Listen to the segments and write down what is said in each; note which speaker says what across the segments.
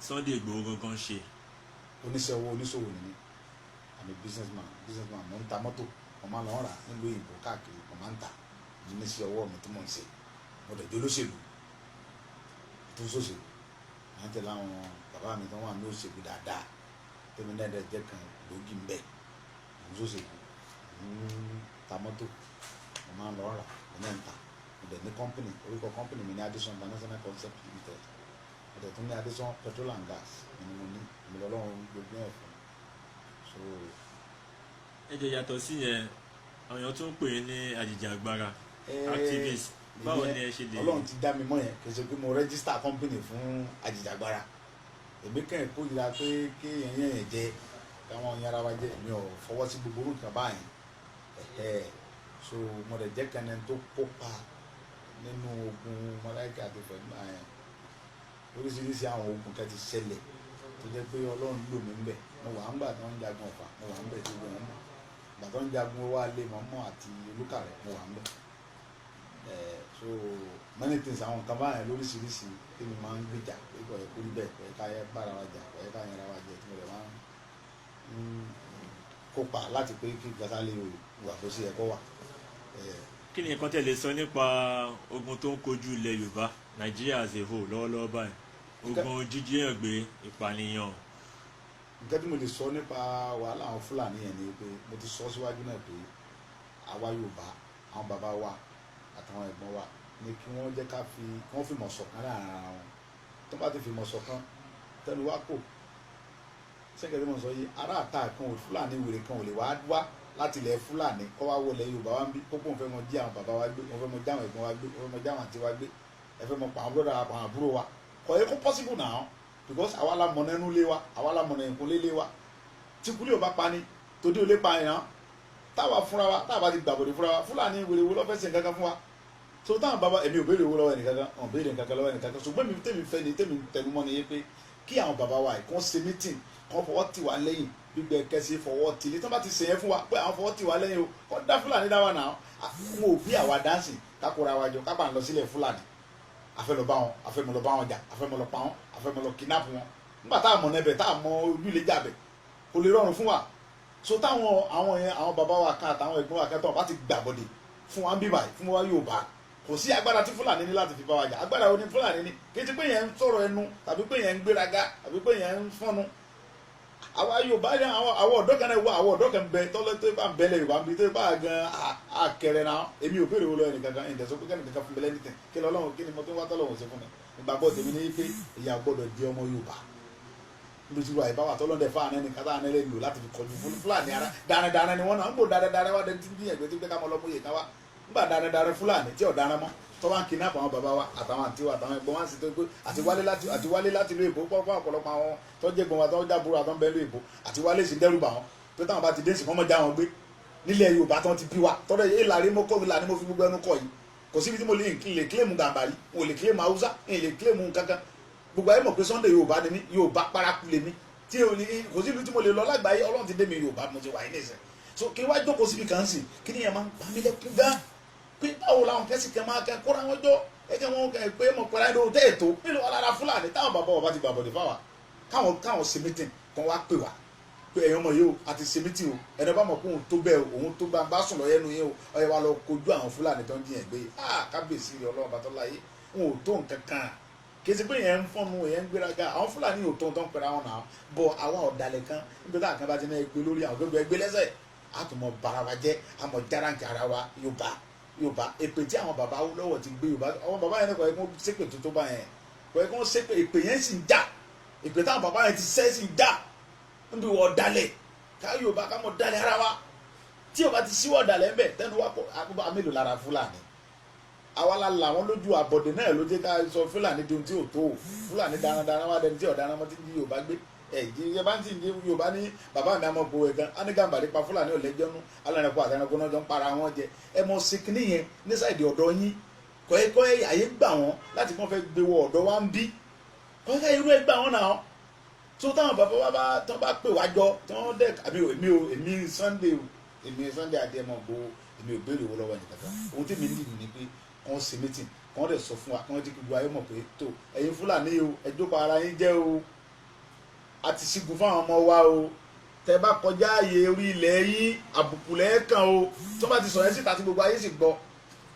Speaker 1: Sunday Igboho gangan ṣe.
Speaker 2: oníṣòwò ni mí, àmì businessman mo ń ta mọ́tò, mo máa ń lọ rà nílùú òyìnbó káàkiri, mo máa ń tà, mo ní sí ọwọ́ mi tí mò ń ṣe, mo dẹ̀ jẹ́ olóṣèlú tó sòṣèlú, à ń tẹ̀lé àwọn bàbá mi tó wà ní òṣèlú dáadáa, tẹ́mi náà dẹ̀ jẹ́ kan lóògì ń bẹ̀, mo sòṣèlú, mo ń ta mọ́tò, mo máa ń lọ rà, mo náà ń tà, mo dẹ̀ ní company, orúkọ company mi ní Addison International Concept Limited, mo dẹ̀ tún ní Addison Petrol and Gas, ni mo ní, mo lọ lọ́run gbogbo ẹ̀ fún so.
Speaker 1: ẹ jẹ́ yàtọ̀ sí yẹn àwọn èèyàn tún ń pè é ní àjìjàgbara activist, báwo ni ẹ ṣe lè.
Speaker 2: Ọlọ́run ti dá mi mọ̀ yẹn, kì í ṣe pé mo register company fún àjìjàgbara, èmi kàn kó yìí la pé kí yẹn jẹ káwọn yàrá wa jẹ, mi ò fọwọ́ sí gbogbo orúkọ báyìí so mo dẹ̀ jẹ́ kan ẹni tó kópa nínú ogun mọ́láìkà àti pẹ̀lú oríṣiríṣi àwọn ogun kan ti ṣẹlẹ̀ tó jẹ́ pé Ọlọ́run lò mí ń bẹ̀, mo wà ń gbà tó ń jagun Ọ̀fà, mo wà ń bẹ̀ tó gbẹ̀ ń bẹ̀, gbà tó ń jagun owó alẹ́ mọ́mọ́ àti Olúkàrẹ̀, mo wà ń bẹ̀ so many things àwọn nǹkan báyìí lóríṣiríṣi tí mi máa ń gbìjà pé kò yẹ kó rí bẹ́ẹ̀, kò yẹ ká yẹ bára wa jà, kò yẹ ká yẹra wa jẹ, tí mo lè máa ń kópa láti pé kí gbàtà lè wà bó ṣe yẹ kó wà.
Speaker 1: kí ni nǹkan tẹ́ lè sọ nípa ogun tó ń kojú ilẹ̀ Yorùbá Nàìjíríà as a whole lọ́wọ́lọ́wọ́ báyìí, ogun jíjíyàn gbé, ìpànìyàn.
Speaker 2: nǹkan tí mo lè sọ nípa wàhálà àwọn Fúlàní yẹn ni pé mo ti sọ síwájú náà pé àwa Yorùbá, àwọn bàbá wa àtàwọn ẹ̀gbọ́n wa ni kí wọ́n jẹ́ ká wọ́n fi mọ̀ ṣọ̀kan láàrin ara wọn, tó bá ti fi mọ̀ ṣọ̀kan tẹnu wá kò sẹ́kẹ̀tì mọ̀ sọ yìí ará àta kan ò Fúlàní wèrè kan ò lè wá láti ilẹ̀ Fúlàní kọ́ wá wọlé Yorùbá wa ń bí kókó fẹ́ mọ jí àwọn bàbá wa gbé, wọ́n fẹ́ mọ já àwọn ẹ̀gbọ́n wa gbé, wọ́n fẹ́ mọ já àwọn àǹtí wa gbé, ẹ fẹ́ mọ pa àwọn brọ́dà pa àwọn àbúrò wa, kò yẹ kó possible now because àwa la mọ̀ nínú ilé wa, àwa la mọ̀ nínú ìkúnlé ilé wa, tí kúlé ò bá pa ni tòdí ò lè pa yẹn táwa fúnra wa táwa ti gbàbọ̀dé fúnra wa, Fúlàní wèrè wo lọ́fẹ́ ṣe nǹkan kan fún wa, so táwọn bàbá èmi ò béèrè owó lọ́wọ́ ẹnìkankan, ọ̀n béèrè nǹkan kan lọ́wọ́ ẹnìkankan, ṣùgbọ́n mi tèmi fẹ́ ni tèmi tẹnumọ́ ni yé pé kí àwọn bàbá wa yìí kàn ṣe meeting kàn fọwọ́ tì wá lẹ́yìn gbígbẹ kẹsì fọwọ́ tì ní tí wọ́n bá ti ṣèyẹn fún wa pé àwọn fọwọ́ tì wá lẹ́yìn o kàn dá Fúlàní dá wa náà, wọn ò bí àwa dáǹsì kákóra wa jọ kápá ń lọ sílẹ̀ Fúlàní, afẹ́ lọ bá wọn, afẹ́ mọ lọ bá wọn jà, afẹ́ mọ lọ pa wọn, afẹ́ mọ lọ kidnap wọn, nígbà tá a mọ̀ nẹ́bẹ̀ tá a mọ ojúlé jàbẹ̀ kò lè rọrùn fún wa, so táwọn àwọn bàbá wa kan àtàwọn ẹ̀gbọ́n wa kan tó bá ti gbàbọ̀dé fún wa ń bíbà fún wa Yorùbá, kò sí agbára tí Fúlàní ní láti fi bá wa jà, agbára wo ni Fúlàní ní, kì í ti pé yẹn ń sọ̀rọ̀ ẹnu tàbí pé yẹn ń gbéraga tàbí pé yẹn ń fọ́nu, àwa Yorùbá yẹn àwọn ọ̀dọ́ kan náà wà, àwọn ọ̀dọ́ kan bẹ tọ́lọ́ tó bá ń bẹ́lẹ̀ Yorùbá ń bí tó bá gan akẹrẹ náà, èmi ò béèrè wo lọ ẹnì kankan ìdẹ̀sọ́ pé kẹ́ni kankan fún bẹ́lẹ̀ nìkan kí lọ́lọ́run kí ni mo tó wá tọ́lọ́run ṣe fún mi, ìgbàgbọ́ tèmi ní pé ìyá gbọ́dọ̀ di ọmọ Yorùbá lójú wa ìbáwá tọ́lọ́dẹ̀ fáwọn ẹni kátà ẹni lè lò láti fi kọjú Fúlàní ara dáradára ni wọ́n náà ń gbò dáradára wá dẹni tí ń gbìyànjú tó gbé ká mọ lọ́mọ yìí ká wá ńgbà dáradára Fúlàní tí ọ̀dára mọ́ tó bá ń kidnap àwọn bàbá wa àtàwọn àǹtí wa àtàwọn ẹ̀gbọ́n wa sì tó gbé àti wálé láti ìlú Èkó pọ́pọ́ ọ̀pọ̀lọpọ̀ àwọn tó jẹ́ gbọ́n wa tó jábúrò àtọ́ bẹ́ẹ̀ ìlú Èkó àti wálé sì dẹ́rù bà wọ́n pé táwọn bá ti dé sí kọ́mọ́ já wọn gbé nílẹ̀ Yorùbá tó ti bí wa tọ́lọ́ yé ìlàrí mọ́kọ́ ìlà ni mo fi gbogbo ẹnu kọ yìí kò síbi tí mo lè kílèmù Gàmbàrí mo lè kílèmù Haúsá mo lè kílèmù kankan gbogbo ayé mọ̀ pé Sunday Yorùbá ni mí, Yorùbá paraku lè mí tí o ní kò sí ìlú tí mo lè lọ lágbàáyé Ọlọ́run ti dé mi Yorùbá mo ti wà ní ìsìn so kí wá jókòó síbi kan sí kí ni yẹn máa ń pa mí lẹ́kún gan pé báwo làwọn kẹ́sì kan máa kẹ́ kóra wọn jọ ẹ̀jẹ̀ wọn kẹ́ pé mo pẹ́ra ẹni òtẹ́ ètò nílò alára Fúlàní táwọn bàbá wa bá ti gbàbọ̀dé fáwa káwọn ṣe meeting kan wá pè wá pé ẹ̀yàn ọmọ yìí o àti ṣe meeting o ẹni bá mọ̀ pé òun tó bẹ́ẹ̀ òun tó bá sùn lọ́yẹ́ nu yẹn o ọ̀yẹ́ wa lọ kojú àwọn Fúlàní tó ń jiyàn gbé kábíyèsí Ọlọ́run bàtọ́ láyé wọn ò tó nǹkan kan kì í ṣe pé yẹn ń fọ́nu yẹn ń gbéraga àwọn Fúlàní ò tó ń tán pẹ̀lú àwọn náà bọ̀ àwọn ọ̀dàlẹ̀ kan níbi táwọn kan bá ti ní ẹgbẹ́ lórí àwọn gbẹgbẹ́ ẹgbẹ́ lẹ́sẹ̀ àtùmọ̀ bara wa jẹ́ àmọ̀ járáǹkì ara wa Yorùbá èpè tí àwọn bàbá lọ́wọ́ ti gbé Yorùbá àwọn bàbá yẹn kọ̀ ẹ́ kó ṣépè tó bá yẹn kọ̀ ẹ́ kó ṣépè èpè yẹn sì ń já èpè táwọn bàbá yẹn ti ṣẹ́ sì ń já níbi wọ̀ ọ̀dàlẹ̀ ká Yorùbá ká mọ̀ dàlẹ̀ ara wa tí Yorùbá ti síwọ́ ọ̀dàlẹ̀ ń bẹ̀ tẹ́nu wa kó amélòó lára Fúlàní àwa la làwọn lójú àbọ̀dé náà ló jẹ́ ká sọ Fúlàní di ohun tí ò tó Fúlàní darandaran wá dẹni tí ọ̀daràn mọ́ ti di Yorùbá gbé ẹ̀jẹ̀ bá ń tì ní Yorùbá ní bàbá mi àmọ́ bo ẹ̀gán á ní Gàmbàrí pa Fúlàní ọ̀lẹ́jọ́nú alẹ́rẹ̀kọ́ àtẹnukọ́ náà jọ ń para wọn jẹ ẹ mọ sikiní yẹn ní sáìdì ọ̀dọ́ yín kọ́ ẹ àyè gbà wọ́n láti kọ́ fẹ́ gbé wọ ọ̀dọ́ wa ń bí kọ́ ẹ irú ẹ gbà wọ́n náà tó táwọn bàbá wa bá pè wá jọ tí wọ́n dẹ̀ èmi Sunday Adéyẹmọ Ìgbòho èmi ò béèrè owó lọ́wọ́ ẹnì kankan ohun tí mi ní ìlú ni pé wọ́n ṣe meeting wọ́n dẹ̀ sọ fún wa wọ́n ti gbogbo ayé mọ̀ pé tó ẹ̀yin Fúlàní o ẹ jókòó ara yín jẹ́ o àti sígun fáwọn ọmọ wa o tẹ bá kọjá ààyè orí ilẹ̀ yín àbùkù lẹ́ẹ̀kan o tó bá ti sọ̀rọ̀ ẹ́ síta tí gbogbo ayé sì gbọ́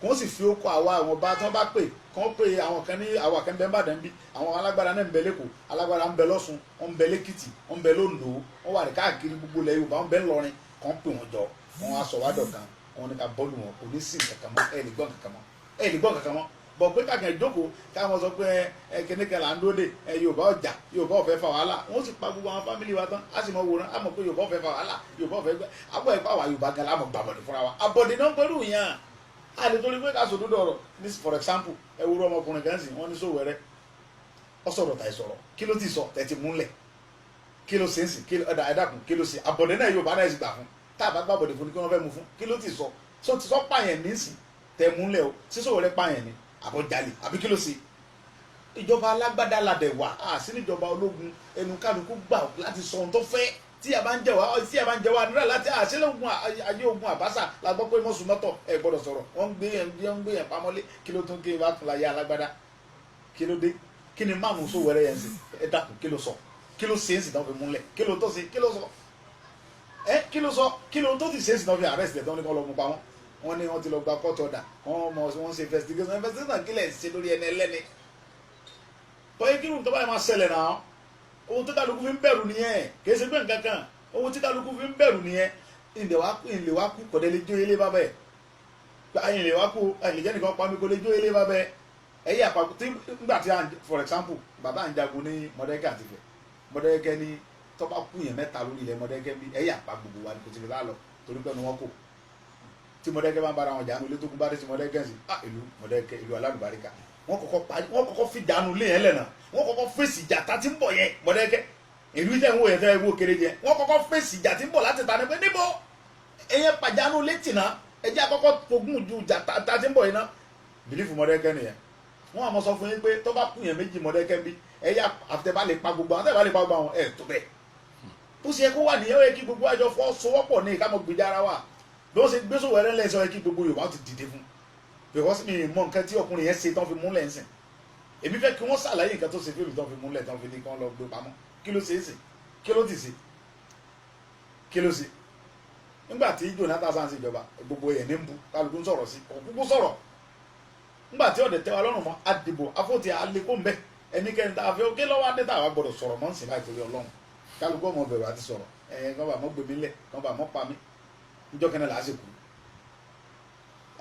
Speaker 2: kó sì fi ókọ àwa àwọn bá tán bá pè kán pè àwọn kan ní àwọn kan bẹ́ẹ̀ bàdàn bí àwọn alágbára náà ń bẹ lẹ́kọ̀ọ́ alágbára ń bẹ lọ́ṣun wọ́n ń bẹ lẹ́kìtì wọ́n ń bẹ lóńdó wọ́n wà ní káàkiri gbogbo ilẹ̀ Yorùbá wọ́n bẹ ńlọrin kán pè wọ́n jọ wọ́n á sọ wádọ̀ kan wọ́n ní ká bọ́ọ̀lù wọn kò ní sí nǹkan kan mọ́ ẹ̀ lè gbọ́n kankan mọ́ ẹ̀ lè gbọ́n kankan mọ́ bọ̀ pé kàkẹ́ ìjókòó káwọn sọ pé ẹ kẹ́nìkan là ń dóde ẹ Yorùbá ọjà Yorùbá ọ̀fẹ́ fa wàhálà wọ́n sì pa gbogbo àwọn fámìlì wa tán á sì mọ wòran á mọ̀ pé Yorùbá ọ̀fẹ́ fa wàhálà Yorùbá ọ̀fẹ́ gbẹ abọ́ ẹ̀ fáwọn Yorùbá gan láàmú gbàbọ̀dé fúnra wa abọ̀dé náà ń pẹ̀lú yàn á lè torí pé ká sọ dúdú ọ̀rọ̀ ní for example ẹ wúrọ ọmọkùnrin kan sì wọ́n ní Sowore ọ sọ̀rọ̀ tàì sọ̀rọ̀ kí ló ti sọ tẹ̀ ti múlẹ̀ kí ló ṣe ń sìn kí ló ẹ̀dàkùn kí ló ṣe abọ̀dé náà Yorùbá náà sì gbà fún tá a bá gbàbọ̀dé fún ni kí wọ́n fẹ́ mú fún kí ló ti sọ ti sọ pààyàn nísìn tẹ̀ múlẹ̀ o sí Sowore pààyàn ni àbọ̀jalè àbí kí ló ṣe ìjọba alágbádá ladẹ̀ wà á sí níjọba ológun ẹnu kálukú gbà láti sọ ohun tó fẹ́ tí a bá ń jẹ wá nílẹ̀ láti àṣẹlógún ayé ogun àbáṣà la gbọ́ pé mọ́sùn mọ́tọ̀ ẹ gbọ́dọ̀ sọ̀rọ̀ wọ́n ń gbé yẹn pamọ́lé kí ló tún ké bá tún láyé alágbádá kí ló dé kí ni máàmù Sowore yẹn sí ẹ dàkún kí ló sọ kí ló ṣe é sì náà fi múlẹ̀ kí ló tó ṣe kí ló sọ kí ló sọ kí ló tó ti ṣe é sì náà fi arrest ẹ̀ tán ní kọ́ lọ́ mú pa wọ́n wọ́n ní wọ́n ti lọ gba court order wọ́n ṣe investigation kílẹ̀ ṣe lórí ẹni ẹlẹ́ni tọ́yẹ kí ló ń tọ́ báyìí máa ṣẹlẹ̀ náà ohun tí kálukú fi ń bẹ̀rù nìyẹn kì í ṣe pé nǹkan kan ohun tí kálukú fi ń bẹ̀rù nìyẹn ìlè wá kú kọ̀dẹ́ lè jó ilé bá bẹ́ẹ̀ ìlè wá kú ìlè jẹ́ nìkan pa mí kó lè jó ilé bá bẹ́ẹ̀ ẹ̀yẹ àpapọ̀ tí nígbà tí for example bàbá à ń jagun ní Mọdákẹ́kẹ́ àti Ifẹ̀ Mọdákẹ́kẹ́ ní tọ́ba kú yẹn mẹ́ta lórí ilẹ̀ Mọdákẹ́kẹ́ bí ẹ̀yẹ àpá gbogbo wa kò ti fi lálọ torí pé wọn kò tí Mọdákẹ́kẹ́ bá ń bára wọn jà ní ilé tó kún bá dé sí Mọdákẹ́kẹ́ sí ìlú Mọdákẹ́kẹ́ ìlú alálùbáríkà wọ́n kọ́kọ́ fi dànù lé yẹn lẹ́nà wọ́n kọ́kọ́ fèsì ìjà tá ti ń bọ̀ yẹn Mọdákẹ́kẹ́ ìlú tẹ̀ ń wò yẹn fẹ́ wò kéré jẹ wọ́n kọ́kọ́ fèsì ìjà tí ń bọ̀ láti ta ni pé níbo ẹ̀yẹn pàjánù létí náà ẹ̀jẹ̀ àkọ́kọ́ fogún ju ìjà tá ti ń bọ̀ yẹn náà bìlífù Mọdákẹ́kẹ́ nìyẹn wọ́n àmọ́ sọ fún yín pé tó bá kú yẹn méjì Mọdákẹ́kẹ́ bí ẹ̀yà àtẹ̀bá lè pa gbogbo àwọn ẹ̀ tó bẹ́ẹ̀ tó ṣe kó wà nìyẹn ó yẹ kí gbogbo àjọ fọ́ sowọ́pọ̀ ní ìkámọ́ gbèjà ara wa bí wọ́n ṣe gbé Sowore lẹ́sọ̀ yẹ kí gbogbo Yorùbá ti dìde fún because mi mọ nǹkan tí ọkùnrin yẹn ṣe tán fi múlẹ̀ ń sìn èmi fẹ́ kí wọ́n ṣàlàyé nǹkan tó ṣe fíìmù tán fi múlẹ̀ tán fi ní kí wọ́n lọ gbé pamọ́ kí ló ṣe é sìn kí ló ti ṣe kí ló ṣe nígbà tí Jonathan sáà ń ṣe ìjọba gbogbo yẹn ní ń bu kálukú ń sọ̀rọ̀ sí òkúkú sọ̀rọ̀ nígbà tí ọ̀dẹ̀ tẹ́wa lọ́rùn mọ́ àdìbò afọ́tì alẹ́kọ́ ń bẹ́ ẹnikẹ́ni tá a fẹ́ kí lọ́wọ́ adé tá a wá gbọ́dọ̀ sọ̀rọ̀ mọ́ ń sìn láì torí Ọlọ́run kálukú ọmọ bẹ̀rù àti sọ̀rọ̀ kàn bá mọ́ gbèmí lẹ̀ kàn bá mọ́ pa mí níjọ́ kẹ́nẹ́ là á sì kú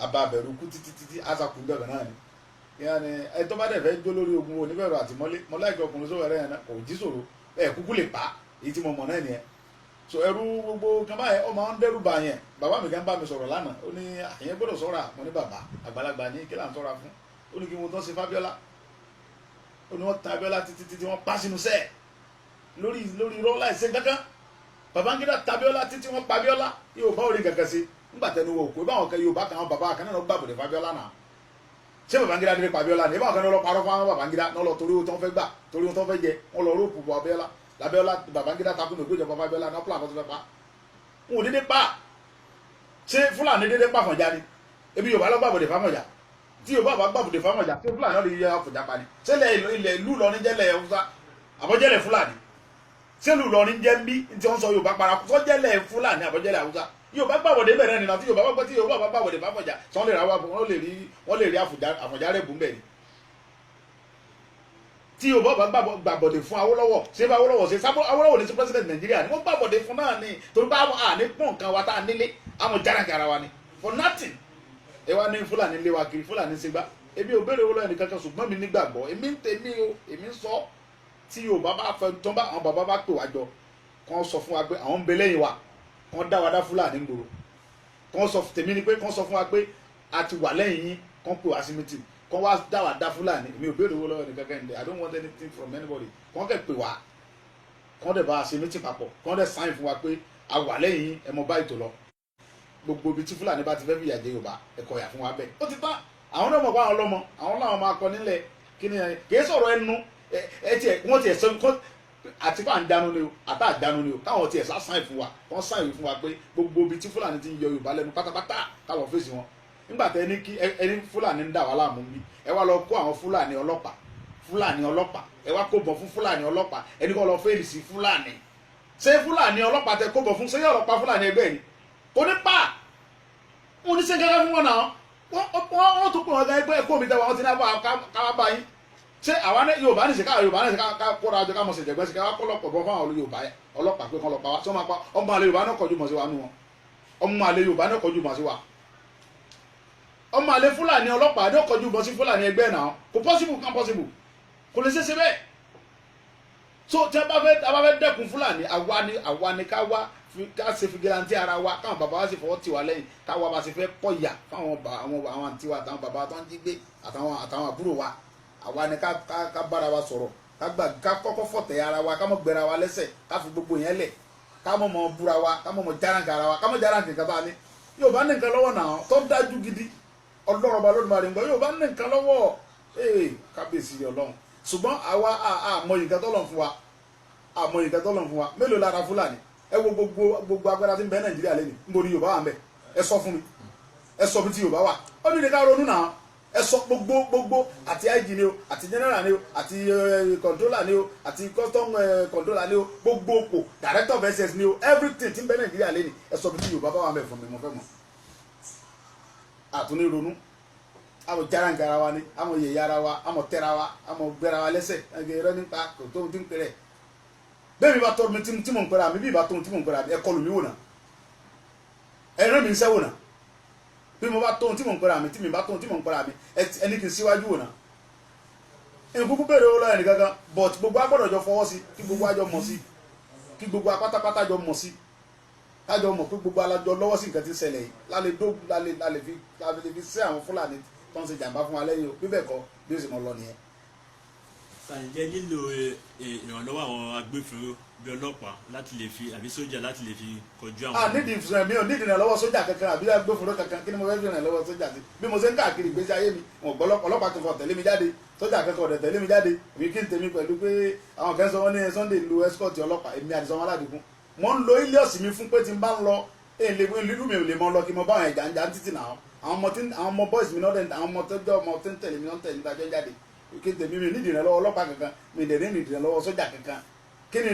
Speaker 2: àbá bẹ̀rù kú títí àṣàkù bẹ̀rẹ̀ náà ni yàní ẹ tó bá dẹ̀ fẹ́ jó lórí ogun oníbẹ̀rù àtìmọ́lé mọ́láìkì ọkùnrin Sowore yẹn náà kò jí sòro kúkú lè pa èyí tí mo mọ̀ náà nìyẹn so ẹrú gbogbo kan báyẹn ọmọ ń dẹ́rù bà yẹn bàbá mi kan bá mi sọ̀rọ̀ lánàá ó ní àyẹn gbọ́dọ̀ sọ́ra mo ní bàbá àgbàlagbà ní kí là ń sọ́ra fún ó ní kí mo tán ṣe Fábíọ́lá ó ní wọ́n tan Abíọ́lá títí wọ́n pa sínú sẹ́ẹ̀ lórí irọ́ láìsẹ́ kankan Babangida tabiola títí wọ́n pa Abíọ́lá yóò bá orí kankan sí nígbà tẹnu wo òkú báwọn kan yóò bá kan àwọn bàbá kan náà gbàgbọ́dẹ f'Abíọ́lá náà ṣé Babangida dé pa Abíọ́lá ní báwọn kan náà lọ parọ́ fún àwọn Babangida náà lọ torí ohun tó ń fẹ́ gbà torí ohun tó ń fẹ́ jẹ wọ́n lọ róòpù bọ Abíọ́lá l'Abíọ́lá Babangida takùn ògbé ìjọba f'Abíọ́lá náà púlà fọ́tún fẹ́ pa wọn ò dédé pa ṣé Fúlàní dédé pa Àfọ̀njá ni ebi Yorùbá lọ gbàgbọ́dẹ f'Àfọ̀njá tí Yorùbá bá gbàgbọ́dẹ f'Àfọ̀njá tí Fúlàní náà lè yẹ Àfọ̀njá pa ni ṣé ilẹ̀ ìlú lọ ní jẹ́lẹ̀ Haúsá àbọ̀jẹ́lẹ̀ Fúlàní sẹ́lù lọ ní jẹ́ ń bí tí wọ́n sọ Yorùbá para kó jẹ́lẹ̀ Fúlàní àbọ̀jẹ́lẹ̀ Haúsá Yorùbá gbàgbọ́dé bẹ̀rẹ̀ nìyẹn tí Yorùbá gbọ́ tí Yorùbá bá gbàgbọ́dé f'Àfọ̀njá tí wọ́n lè ra wọ́n lè rí Àfọ̀njá rẹ̀ bùn bẹ̀ ni tí Yorùbá bá gbàgbọ́dé fún Awólọ́wọ̀ ṣé bá Awólọ́wọ̀ ṣe Awólọ́wọ̀ ní sí president Nàìjíríà ni wọ́n gbàgbọ́dé fún náà ni torí bá à ní pọ̀ nǹkan wa tá a nílé àwọn járajára wa ni for nothing ẹ wá ní Fúlàní lé wa kiri Fúlàní ṣe gbá ebi ò béèrè owó ẹnì kankan ṣùgbọ́n mi nígbàgbọ́ èmi ń tèmi o èmi ń sọ tí Yorùbá bá fẹ́ tó bá àwọn bàbá bá pè wá jọ kàn sọ fún wa pé àwọn ń bẹ lẹ́yìn wa kàn dá wa dá Fúlàní gbòòrò kàn sọ tèmi ni pé kàn sọ fún wa pé a ti wà lẹ́yìn yín kàn pè wá sí meeting kàn wá dá wa dá Fúlàní èmi ò béèrè owó lọ́wọ́ ẹnì kankan I don't want anything from anybody kàn kẹ́ pè wá kàn dẹ̀ bá a ṣe meeting papọ̀ kàn dẹ̀ sign fún wa pé a wà lẹ́yìn yín ẹ mọ báyìí tó lọ gbogbo ibi tí Fúlàní bá ti fẹ́ fìyà jẹ Yorùbá ẹ̀kọ́ yà fún wa bẹ́ẹ̀ ó ti tán àwọn náà mọ̀ pé àwọn lọ́mọ àwọn làwọn máa kọ nílẹ̀ kí ni kì í sọ̀rọ̀ ẹnu wọ́n tiẹ̀ sọ àti fún àǹdánu ni o àtà àǹdánu ni o káwọn tiẹ̀ sá sáìn fún wa wọ́n sáìn fún wa pé gbogbo ibi tí Fúlàní ti ń yọ Yorùbá lẹ́nu pátápátá káwọn fèsì wọn nígbà tẹ ẹni Fúlàní ń dà wá láàmú bí ẹ wá lọ kó àwọn Fúlàní ọlọ́pàá fúlàní ọlọ́pàá ẹ wá kó bọ̀ fún fúlàní ọlọ́pàá ẹni kọ́ lọ fẹ́ẹ̀lì sí fúlàní ṣé fúlàní ọlọ́pàá tẹ kó bọ̀ fún ṣé yóò ọlọ́pàá fúlàní ẹgbẹ́ ni kò ní pa wọn ní sẹ́kẹ́rẹ́ fún wọn náà wọ́n tún pè wọ́n ẹgbẹ́ ẹ̀kọ́ mi tẹ́wọ́ wọn ti ní abọ́ káwá bá yín ṣé àwa Yorùbá ní sèká ká kóra ọjọ́ ká mọ̀ ṣèjẹ̀gbẹ́ sí ká wá kọ́ lọ́pọ̀ bọ́ fún àwọn Yorùbá ọlọ́pàá pé kọ́ lọ́pàá wa tí wọ́n máa pa ọmọ àlè Yorùbá náà kọjú mọ̀ sí wa nù wọn ọmọ àlè Yorùbá náà kọjú mọ̀ sí wa ọmọ àlè Fúlàní ọlọ́pàá náà kọjú mọ̀ sí Fúlàní ẹgbẹ́ náà kò possible kan possible kò lè ṣeéṣe bẹ́ẹ̀ so tí a bá fẹ́ dẹ́kun Fúlàní àwa ni ká wá ká ṣe fìgìláńtì ara wa káwọn bàbá wa sì fọwọ́ tì wá lẹ́yìn káwa bá sì fẹ́ pọ̀ ìyà fáwọn àwọn àǹtí wa àtàwọn bàbá tó ń jí gbé àtàwọn àbúrò wa àwa ni ká bára wa sọ̀rọ̀ ká kọ́kọ́ fọ̀tẹ̀ ara wa ká mọ̀ gbẹ̀ra wa lẹ́sẹ̀ ká fi gbogbo yẹn lẹ̀ ká mọ̀ mọ̀ búra wa ká mọ̀ mọ̀ járáǹkà ara wa ká mọ̀ járáǹkà nǹkan bá ní Yorùbá ní nǹkan lọ́wọ́ náà tó dájú gidi Ọlọ́run ọba Olódùmarè ńgbọ́ Yorùbá ní nǹkan lọ́wọ́ kábíyèsí Ọlọ́run ṣùgbọ́n àwa àmọ́ nǹkan tọ́lọ́run fún wa mélòó lára Fúlàní ẹ wo gbogbo agbára tí ń bẹ Nàìjíríà lẹ́nu ń borí Yorùbá wà ń bẹ ẹ sọ fún mi ẹ sọ bí ti Yorùbá wà ó ní ká ronú náà ẹ sọ gbogbo àti IG ni o àti general ni o àti controller ni o àti custom controller ni o gbogbo òpò director of SS ni o everything tí ń bẹ Nàìjíríà lẹ́nu ẹ sọ bí ti Yorùbá bá wà ń bẹ fún mi mo fẹ́ mọ̀ àtúní ronú àmọ̀ járáǹkà ara wa ni àmọ̀ yẹ̀yẹ́ ara wa àmọ̀ tẹ́ra wa àmọ̀ gbẹ́ra wa lẹ́sẹ̀ ẹgbẹ́ nípa kò tó ti ń pẹ́rẹ́ bẹ́ẹ̀ mi bá tọ́ mi tí mò ń pẹ́ra mi bí ìbá tó tí mò ń pẹ́ra mi ẹ kọlù mi wò náà ẹ̀rọ mi ń sẹ́wò náà bí mo bá tó tí mò ń pẹ́ra mi tí mi bá tó tí mò ń pẹ́ra mi ẹni kì í síwájú wò náà ẹni kúkú bèrè owó lọ́yẹ̀ nìkankan but gbogbo agbọ́dọ̀ jọ fọwọ́ sí kí gbogbo àjọ mọ̀ sí kí gbogbo apátápátá jọ mọ̀ sí kájọ mọ̀ pé gbogbo alájọ lọ́wọ́ sí nǹkan tí ń ṣẹlẹ̀ yìí lálẹ́ fi sí àwọn Fúlàní tó ń ṣe jàǹbá fún wa lẹ́yìn o bíbẹ̀ kọ́ bí ó sì mọ̀ lọ nìyẹn.
Speaker 1: sàǹjẹ́ nílò ìrànlọ́wọ́ àwọn agbófinró bí ọlọ́pàá láti lè fi àbí sójà láti lè fi kọjú àwọn.
Speaker 2: nídìí ìfúnṣẹ́ mi ò nídìí ìrànlọ́wọ́ sójà kankan àbí agbófinró kankan kí ni mo fẹ́ fi ìrànlọ́wọ́ sójà sí bí mo ṣe ń káàkiri ìgbésí ayé mi wọn gbọ́ ọlọ́pàá kankan tẹ̀lé mi jáde sójà kankan ọ̀dẹ̀ tẹ̀lé mi jáde èmi kí n tèmi pẹ̀lú pé àwọn kan sọ wọ́n ní Sunday lo escort ọlọ́pàá èmi Àdìsán Aládìkún mo ń lo ilé ọ̀sìn mi fún pé tí n bá ń lọ ìlú mi ò lè mọ lọ kí mo bá àwọn ẹ̀jà ń jà títì náà àwọn ọmọ boys mi náà àwọn ọmọ tó jẹ́ ọmọ tó ń tẹ̀lé mi náà ń tẹ̀lé mi dájọ́ jáde kí n tèmi mi nídìí ìrànlọ́wọ́ ọlọ́pàá kankan mi dẹ̀ ní ìdìrànlọ́wọ́ sójà kankan kí ni